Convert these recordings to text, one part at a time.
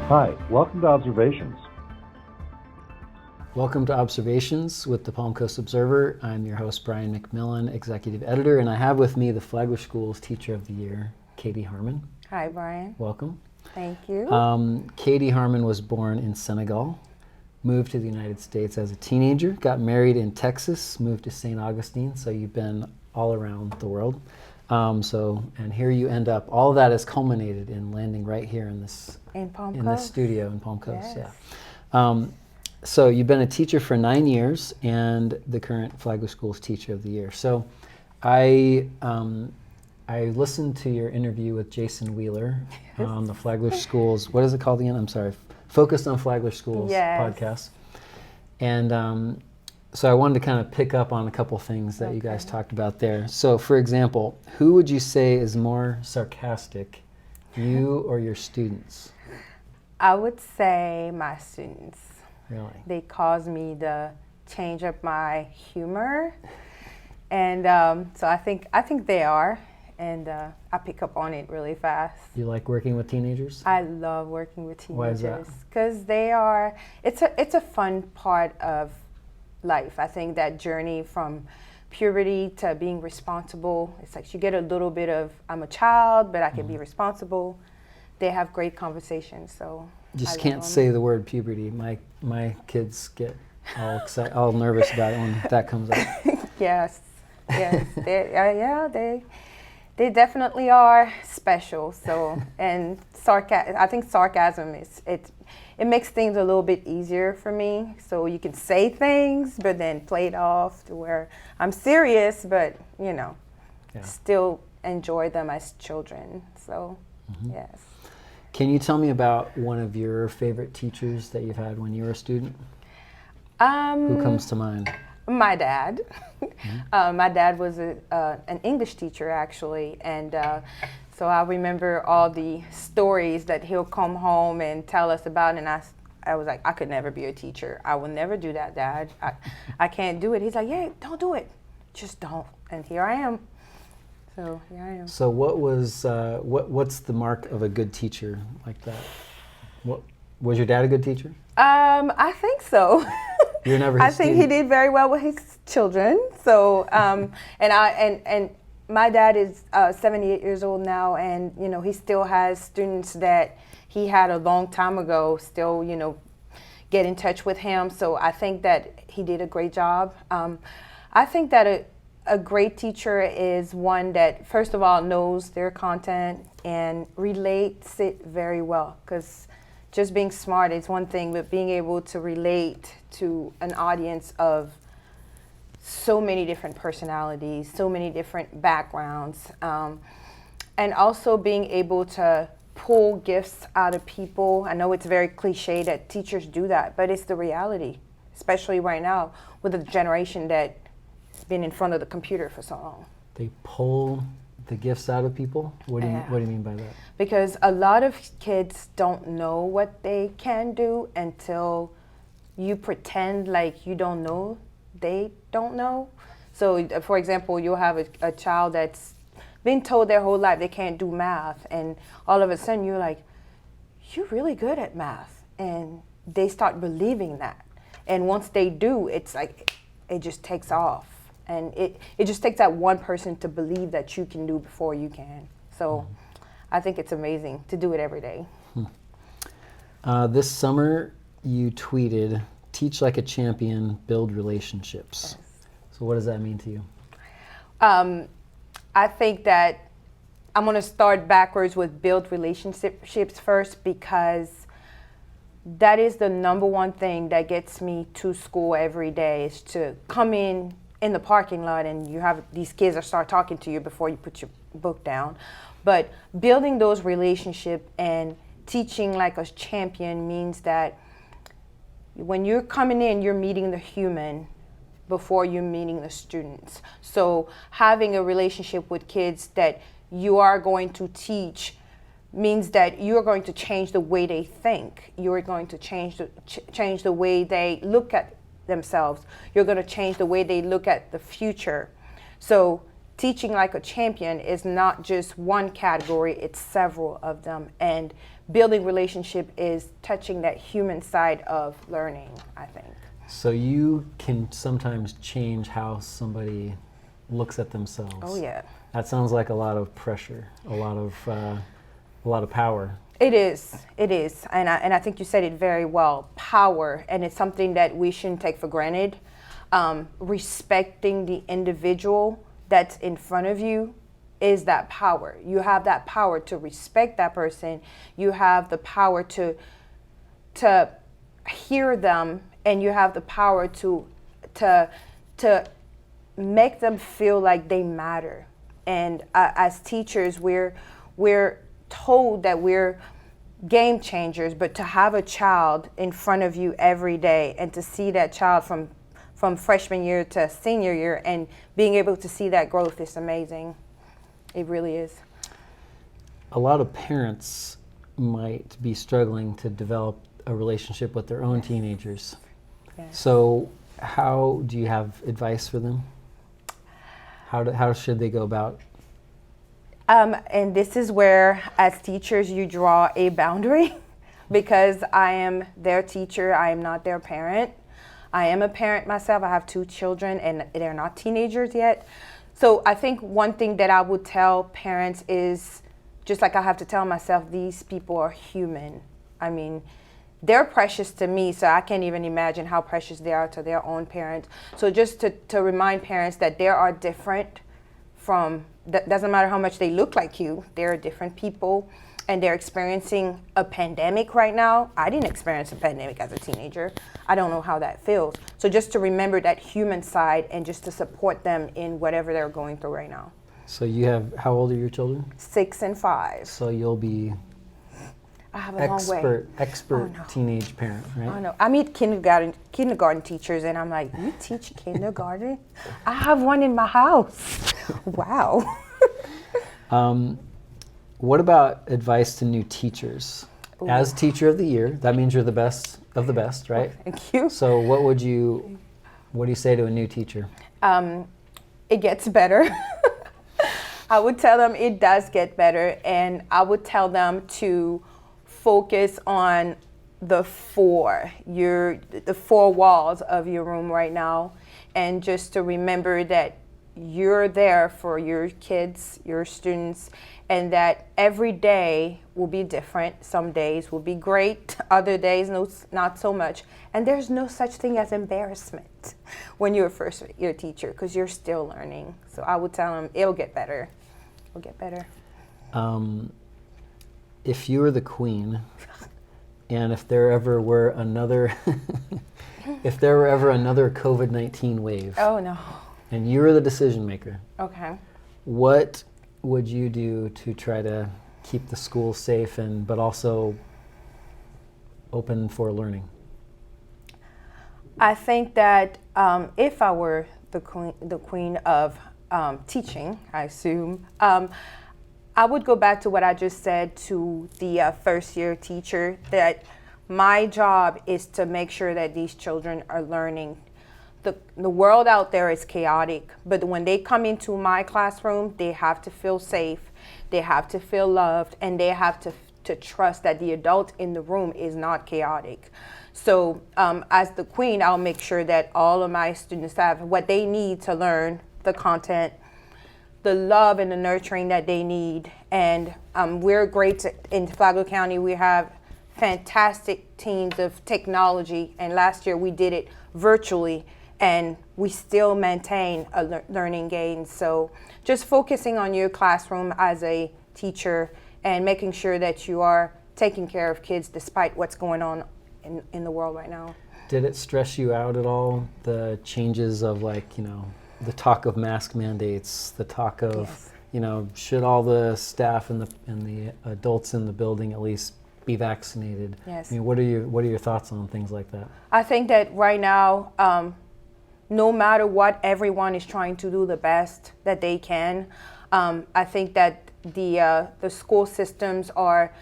Hi, welcome to Observations. Welcome to Observations with the Palm Coast Observer. I'm your host, Brian McMillan, Executive Editor, and I have with me the Flagler School's Teacher of the Year, Khady Harmon. Hi, Brian. Welcome. Thank you. Khady Harmon was born in Senegal, moved to the United States as a teenager, got married in Texas, moved to St. Augustine, so you've been all around the world. And here you end up, all of that has culminated in landing right here in this studio in Palm Coast. Yes. Yeah. So you've been a teacher for 9 years and the current Flagler School's Teacher of the Year. So I listened to your interview with Jason Wheeler on the Flagler School's, what is it called again? I'm sorry, Focused on Flagler School's podcast. And so I wanted to kind of pick up on a couple things that you guys talked about there. So for example, who would you say is more sarcastic, you or your students? I would say my students. Really? They cause me to change up my humor. And so I think they are. And I pick up on it really fast. You like working with teenagers? I love working with teenagers. Why is that? Because it's a fun part of life. I think that journey from puberty to being responsible, it's like you get a little bit of, I'm a child, but I can be responsible. They have great conversations, so. Just can't say the word puberty. My kids get all excited, all nervous about it when that comes up. Yes. They definitely are special. So, and I think sarcasm it makes things a little bit easier for me. So you can say things, but then play it off to where I'm serious, but still enjoy them as children. So, yes. Can you tell me about one of your favorite teachers that you've had when you were a student? Who comes to mind? My dad. My dad was an English teacher, actually, and so I remember all the stories that he'll come home and tell us about, and I was like, I could never be a teacher. I will never do that, Dad. I can't do it. He's like, yeah, don't do it. Just don't. And here I am. So here I am. So what's the mark of a good teacher like that? Was your dad a good teacher? I think so. You're never his think he did very well with his children. So, and my dad is 78 years old now, and he still has students that he had a long time ago. Still, get in touch with him. So I think that he did a great job. I think that a great teacher is one that, first of all, knows their content and relates it very well. Because just being smart is one thing, but being able to relate to an audience of so many different personalities, so many different backgrounds, and also being able to pull gifts out of people. I know it's very cliche that teachers do that, but it's the reality, especially right now with the generation that's been in front of the computer for so long. They pull the gifts out of people? What do you mean by that? Because a lot of kids don't know what they can do until you pretend like you don't know they don't know. So for example, you'll have a child that's been told their whole life they can't do math, and all of a sudden you're like, you're really good at math, and they start believing that. And once they do, it's like it just takes off. And it just takes that one person to believe that you can do before you can. So I think it's amazing to do it every day. This summer, you tweeted, "Teach like a champion, build relationships." Yes. So what does that mean to you? I think that I'm going to start backwards with build relationships first, because that is the number one thing that gets me to school every day, is to come in the parking lot and you have these kids that start talking to you before you put your book down. But building those relationships and teaching like a champion means that when you're coming in, you're meeting the human before you're meeting the students. So having a relationship with kids that you are going to teach means that you're going to change the way they think. You're going to change the way they look at themselves. You're going to change the way they look at the future. So teaching like a champion is not just one category, it's several of them. And building relationship is touching that human side of learning, I think. So you can sometimes change how somebody looks at themselves. Oh yeah. That sounds like a lot of pressure, a lot of power. It is, and I think you said it very well. Power, and it's something that we shouldn't take for granted. Respecting the individual that's in front of you is that power. You have that power to respect that person. You have the power to hear them, and you have the power to make them feel like they matter. And as teachers, we're told that we're game changers, but to have a child in front of you every day and to see that child from freshman year to senior year and being able to see that growth is amazing. It really is. A lot of parents might be struggling to develop a relationship with their own teenagers. Yes. So how do you have advice for them? How should they go about? And this is where, as teachers, you draw a boundary because I am their teacher. I am not their parent. I am a parent myself. I have 2 children, and they're not teenagers yet. So I think one thing that I would tell parents is, just like I have to tell myself, these people are human. I mean, they're precious to me, so I can't even imagine how precious they are to their own parents. So just to remind parents that they are different from, that doesn't matter how much they look like you, they're different people, and they're experiencing a pandemic right now. I didn't experience a pandemic as a teenager. I don't know how that feels. So just to remember that human side and just to support them in whatever they're going through right now. So you have, how old are your children? 6 and 5. So you'll be I have a long way. expert Oh, no. Teenage parent, right? I know. I meet kindergarten teachers, and I'm like, you teach kindergarten? I have one in my house. Wow. What about advice to new teachers? Ooh. As teacher of the year, that means you're the best of the best, right? Thank you. So what do you say to a new teacher? It gets better. I would tell them it does get better, and I would tell them to focus on the four walls of your room right now, and just to remember that you're there for your kids, your students, and that every day will be different. Some days will be great, other days not so much. And there's no such thing as embarrassment when you're a first-year teacher, because you're still learning. So I would tell them it'll get better. It'll get better. If you were the queen, and if there ever were another, if there were ever another COVID-19 wave, Oh no. and you were the decision maker, Okay. what would you do to try to keep the school safe but also open for learning? I think that if I were the queen of teaching, I assume, I would go back to what I just said to the first-year teacher, that my job is to make sure that these children are learning. The world out there is chaotic, but when they come into my classroom, they have to feel safe, they have to feel loved, and they have to trust that the adult in the room is not chaotic. So as the queen, I'll make sure that all of my students have what they need to learn the content, the love and the nurturing that they need. And we're great in Flagler County. We have fantastic teams of technology, and last year we did it virtually, and we still maintain a learning gain. So just focusing on your classroom as a teacher and making sure that you are taking care of kids despite what's going on in the world right now. Did it stress you out at all, the changes of the talk of mask mandates, the talk of, Yes. Should all the staff and the adults in the building at least be vaccinated? Yes. I mean, what are your thoughts on things like that? I think that right now, no matter what, everyone is trying to do the best that they can. I think that the school systems are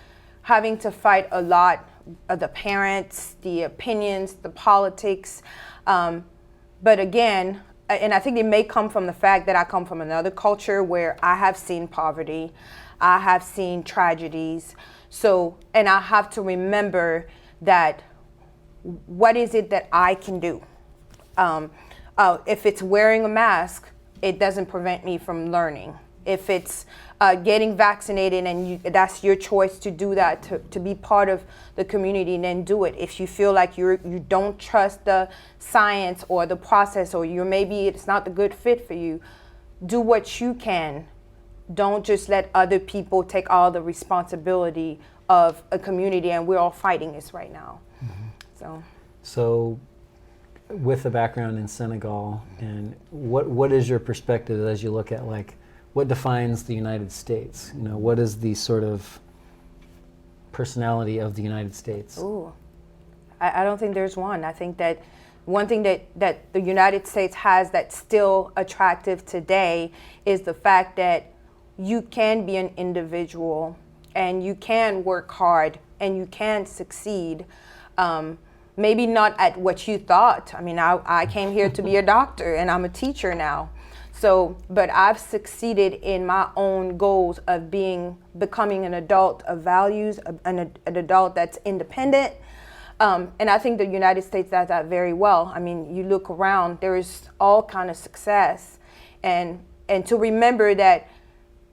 having to fight a lot, the parents, the opinions, the politics. But again, and I think it may come from the fact that I come from another culture where I have seen poverty, I have seen tragedies. So, and I have to remember that what is it that I can do? If it's wearing a mask, it doesn't prevent me from learning. If it's getting vaccinated and that's your choice to do that, to be part of the community, then do it. If you feel like you don't trust the science or the process, or maybe it's not the good fit for you, do what you can. Don't just let other people take all the responsibility of a community, and we're all fighting this right now. Mm-hmm. So with a background in Senegal, and what is your perspective as you look at, like, what defines the United States? You know, what is the sort of personality of the United States? Ooh, I don't think there's one. I think that one thing that the United States has that's still attractive today is the fact that you can be an individual and you can work hard and you can succeed. Maybe not at what you thought. I mean, I came here to be a doctor and I'm a teacher now. So, but I've succeeded in my own goals of becoming an adult of values, an adult that's independent. And I think the United States does that very well. I mean, you look around, there is all kind of success. And to remember that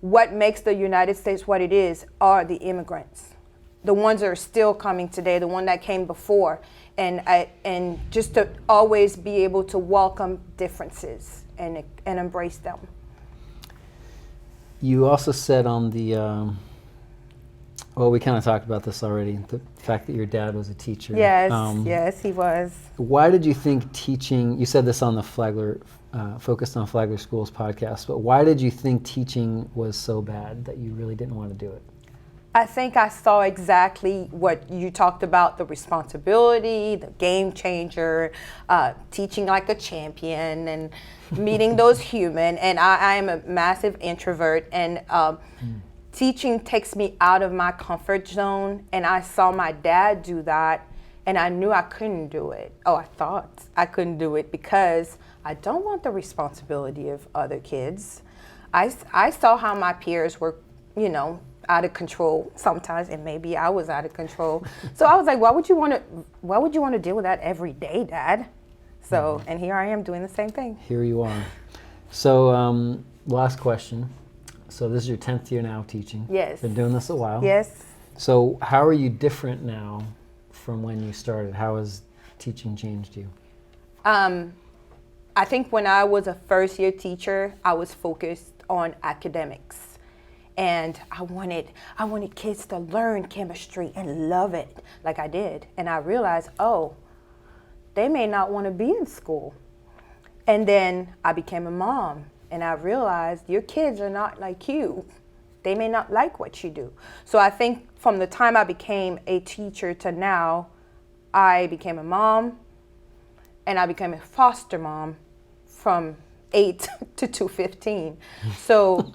what makes the United States what it is are the immigrants. The ones that are still coming today, the one that came before. And just to always be able to welcome differences and embrace them. You also said on the, well, we kind of talked about this already, the fact that your dad was a teacher. Yes, yes, he was. Why did you think teaching, you said this on the Flagler, Focused on Flagler Schools podcast, but why did you think teaching was so bad that you really didn't want to do it? I think I saw exactly what you talked about, the responsibility, the game changer, teaching like a champion and meeting those humans. And I am a massive introvert, and teaching takes me out of my comfort zone. And I saw my dad do that, and I knew I couldn't do it. Oh, I thought I couldn't do it because I don't want the responsibility of other kids. I saw how my peers were, you know, out of control sometimes, and maybe I was out of control. So I was like, why would you want to deal with that every day, Dad? So, and here I am doing the same thing. Here you are. So last question. So this is your 10th year now teaching. Yes. Been doing this a while. Yes. So how are you different now from when you started? How has teaching changed you? I think when I was a first year teacher, I was focused on academics. And I wanted kids to learn chemistry and love it like I did. And I realized, oh, they may not want to be in school. And then I became a mom, and I realized your kids are not like you. They may not like what you do. So I think from the time I became a teacher to now, I became a mom, and I became a foster mom from 8 to 215. So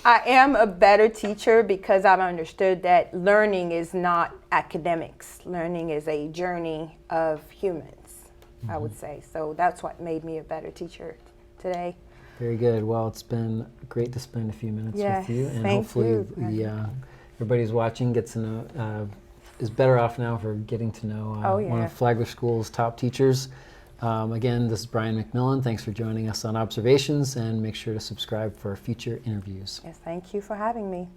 I am a better teacher because I've understood that learning is not academics. Learning is a journey of humans, I would say. So that's what made me a better teacher today. Very good. Well, it's been great to spend a few minutes with you, and hopefully everybody who's watching gets to know, is better off now for getting to know one of Flagler School's top teachers. Again, this is Brian McMillan. Thanks for joining us on Observations, and make sure to subscribe for future interviews. Yes, thank you for having me.